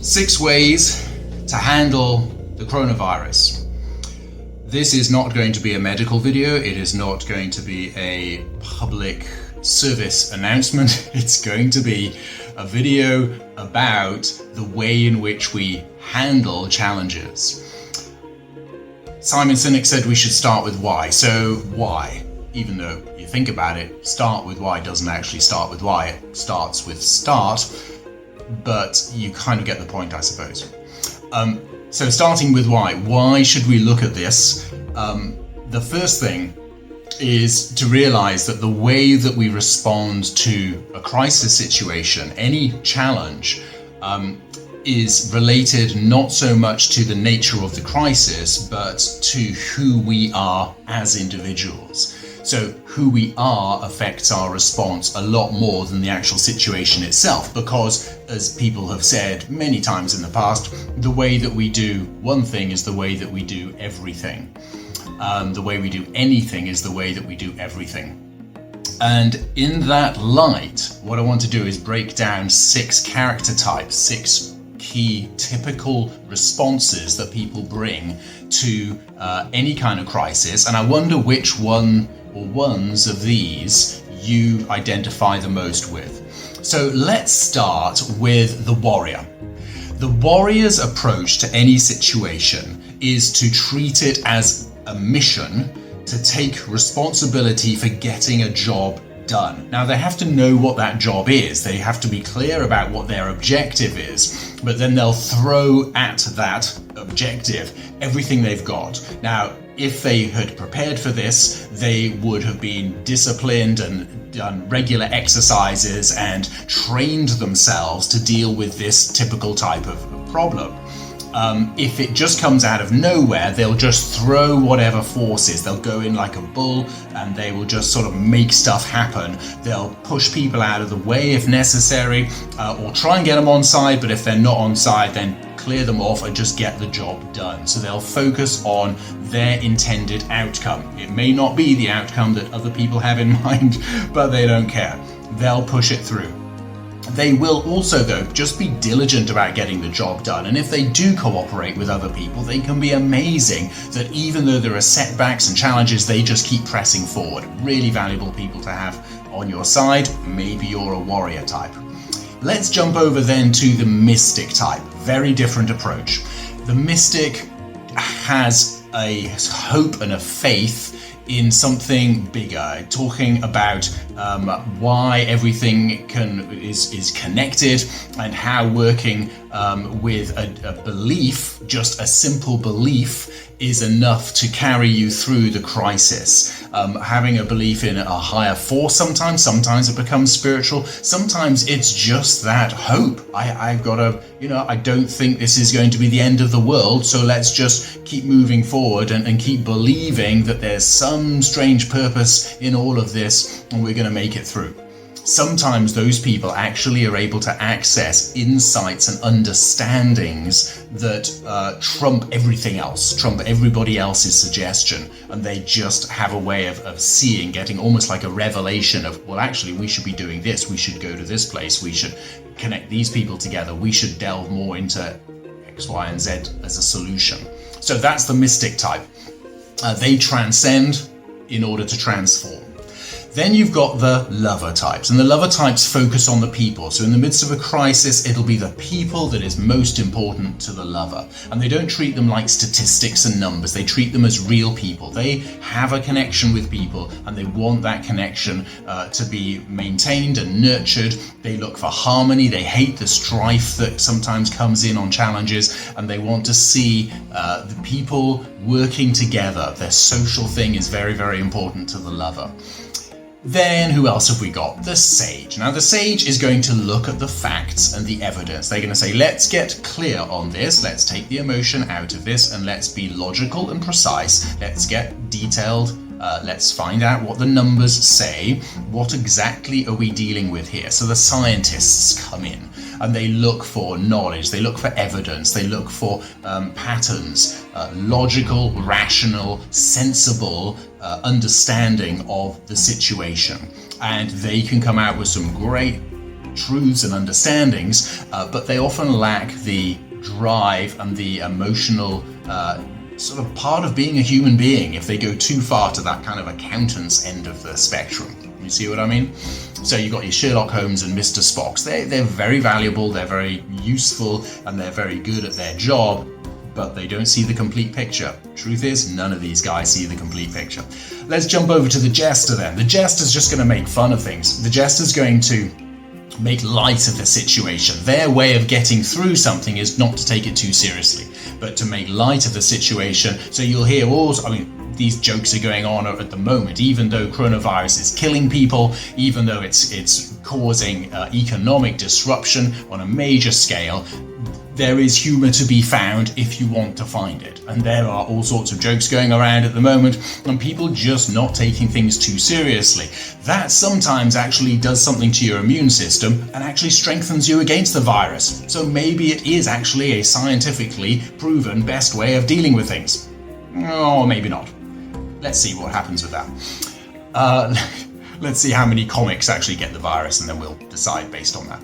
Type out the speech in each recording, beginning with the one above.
6 ways to handle the coronavirus. This is not going to be a medical video. It is not going to be a public service announcement. It's going to be a video about the way in which we handle challenges. Simon Sinek said we should start with why. So why? Even though you think about it, start with why doesn't actually start with why. It starts with start, but you kind of get the point, I suppose. So starting with why should we look at this? The first thing is to realize that the way that we respond to a crisis situation, any challenge, is related not so much to the nature of the crisis, but to who we are as individuals. So who we are affects our response a lot more than the actual situation itself, because, as people have said many times in the past, the way that we do one thing is the way that we do everything. The way we do anything is the way that we do everything. And in that light, what I want to do is break down 6 character types, 6 key typical responses that people bring to any kind of crisis. And I wonder which one or ones of these you identify the most with. So let's start with the warrior. The warrior's approach to any situation is to treat it as a mission to take responsibility for getting a job done. Now, they have to know what that job is. They have to be clear about what their objective is, but then they'll throw at that objective everything they've got. Now, if they had prepared for this, they would have been disciplined and done regular exercises and trained themselves to deal with this typical type of problem. If it just comes out of nowhere, they'll just throw whatever forces. They'll go in like a bull and they will just sort of make stuff happen. They'll push people out of the way if necessary, or try and get them on side, but if they're not on side, then clear them off and just get the job done. So they'll focus on their intended outcome. It may not be the outcome that other people have in mind, but they don't care. They'll push it through. They will also, though, just be diligent about getting the job done. And if they do cooperate with other people, they can be amazing that even though there are setbacks and challenges, they just keep pressing forward. Really valuable people to have on your side. Maybe you're a warrior type. Let's jump over then to the mystic type. Very different approach. The mystic has a hope and a faith in something bigger, talking about why everything is connected and how working with a belief, just a simple belief, is enough to carry you through the crisis. Having a belief in a higher force sometimes it becomes spiritual, sometimes it's just that hope. I've got I don't think this is going to be the end of the world, so let's just keep moving forward and keep believing that there's some strange purpose in all of this and we're going to make it through. Sometimes those people actually are able to access insights and understandings that trump everything else, trump everybody else's suggestion, and they just have a way of seeing, getting almost like a revelation of, well, actually, we should be doing this, we should go to this place, we should connect these people together, we should delve more into X, Y, and Z as a solution. So that's the mystic type. They transcend in order to transform. Then you've got the lover types, and the lover types focus on the people. So in the midst of a crisis, it'll be the people that is most important to the lover. And they don't treat them like statistics and numbers. They treat them as real people. They have a connection with people and they want that connection to be maintained and nurtured. They look for harmony. They hate the strife that sometimes comes in on challenges, and they want to see the people working together. Their social thing is very, very important to the lover. Then who else have we got? The sage. Now the sage is going to look at the facts and the evidence. They're going to say, let's get clear on this. Let's take the emotion out of this and let's be logical and precise. Let's get detailed. Let's find out what the numbers say. What exactly are we dealing with here? So the scientists come in and they look for knowledge, they look for evidence, they look for patterns, logical, rational, sensible understanding of the situation. And they can come out with some great truths and understandings, but they often lack the drive and the emotional sort of part of being a human being if they go too far to that kind of accountant's end of the spectrum. You see what I mean? So you've got your Sherlock Holmes and Mr. Spocks. They're very valuable, they're very useful, and they're very good at their job, but they don't see the complete picture. Truth is, none of these guys see the complete picture. Let's jump over to the Jester then. The Jester's just going to make fun of things. The Jester's going to make light of the situation. Their way of getting through something is not to take it too seriously, but to make light of the situation. So you'll hear these jokes are going on at the moment, even though coronavirus is killing people, even though it's causing economic disruption on a major scale. There is humour to be found if you want to find it. And there are all sorts of jokes going around at the moment, and people just not taking things too seriously. That sometimes actually does something to your immune system and actually strengthens you against the virus. So maybe it is actually a scientifically proven best way of dealing with things. Or maybe not. Let's see what happens with that. Let's see how many comics actually get the virus, and then we'll decide based on that.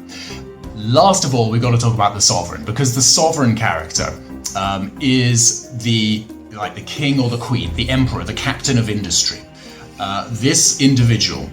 Last of all, we've got to talk about the Sovereign, because the Sovereign character is the king or the queen, the emperor, the captain of industry. This individual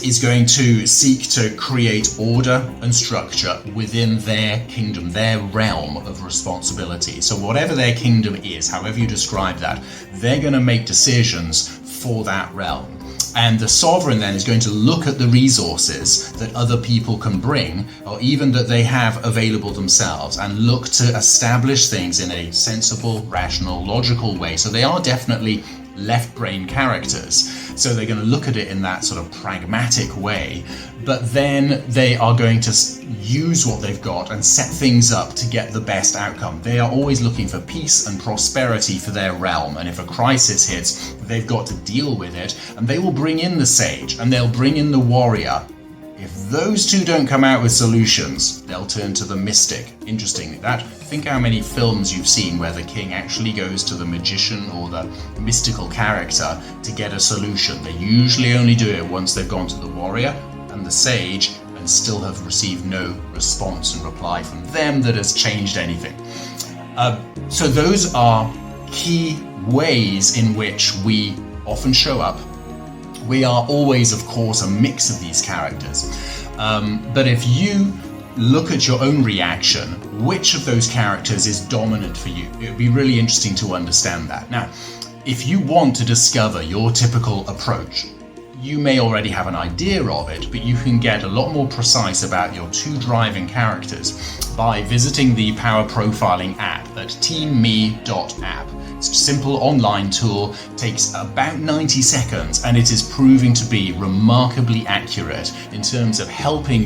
is going to seek to create order and structure within their kingdom, their realm of responsibility. So whatever their kingdom is, however you describe that, they're going to make decisions for that realm. And the Sovereign then is going to look at the resources that other people can bring, or even that they have available themselves, and look to establish things in a sensible, rational, logical way. So they are definitely left brain characters. So they're going to look at it in that sort of pragmatic way, but then they are going to use what they've got and set things up to get the best outcome. They are always looking for peace and prosperity for their realm, and if a crisis hits, they've got to deal with it, and they will bring in the sage and they'll bring in the warrior. If those two don't come out with solutions, they'll turn to the mystic. Interesting. Think how many films you've seen where the king actually goes to the magician or the mystical character to get a solution. They usually only do it once they've gone to the warrior and the sage and still have received no response and reply from them that has changed anything. So those are key ways in which we often show up. We are always, of course, a mix of these characters. But if you look at your own reaction, which of those characters is dominant for you? It would be really interesting to understand that. Now, if you want to discover your typical approach, you may already have an idea of it, but you can get a lot more precise about your two driving characters by visiting the Power Profiling app at teamme.app. It's a simple online tool, takes about 90 seconds, and it is proving to be remarkably accurate in terms of helping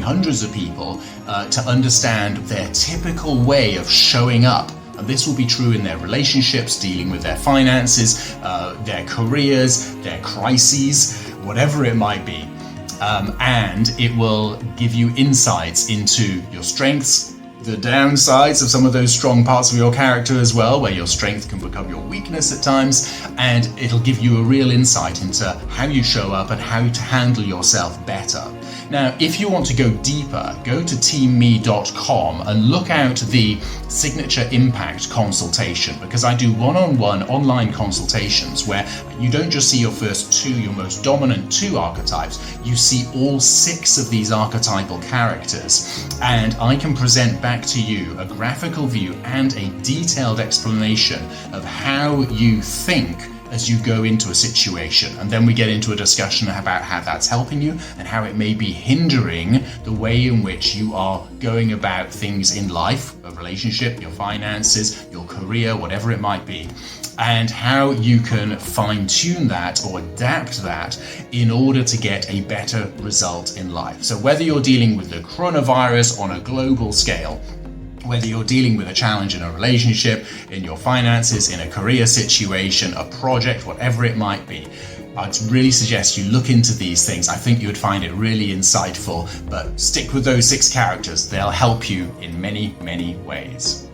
hundreds of people to understand their typical way of showing up. And this will be true in their relationships, dealing with their finances, their careers, their crises, whatever it might be. And it will give you insights into your strengths, the downsides of some of those strong parts of your character as well, where your strength can become your weakness at times, and it'll give you a real insight into how you show up and how to handle yourself better. Now, if you want to go deeper, go to teamme.com and look out the Signature Impact Consultation, because I do one-on-one online consultations where you don't just see your most dominant two archetypes, you see all 6 of these archetypal characters, and I can present back to you a graphical view and a detailed explanation of how you think as you go into a situation. And then we get into a discussion about how that's helping you and how it may be hindering the way in which you are going about things in life, a relationship, your finances, your career, whatever it might be, and how you can fine-tune that or adapt that in order to get a better result in life. So whether you're dealing with the coronavirus on a global scale, whether you're dealing with a challenge in a relationship, in your finances, in a career situation, a project, whatever it might be, I'd really suggest you look into these things. I think you would find it really insightful, but stick with those 6 characters. They'll help you in many, many ways.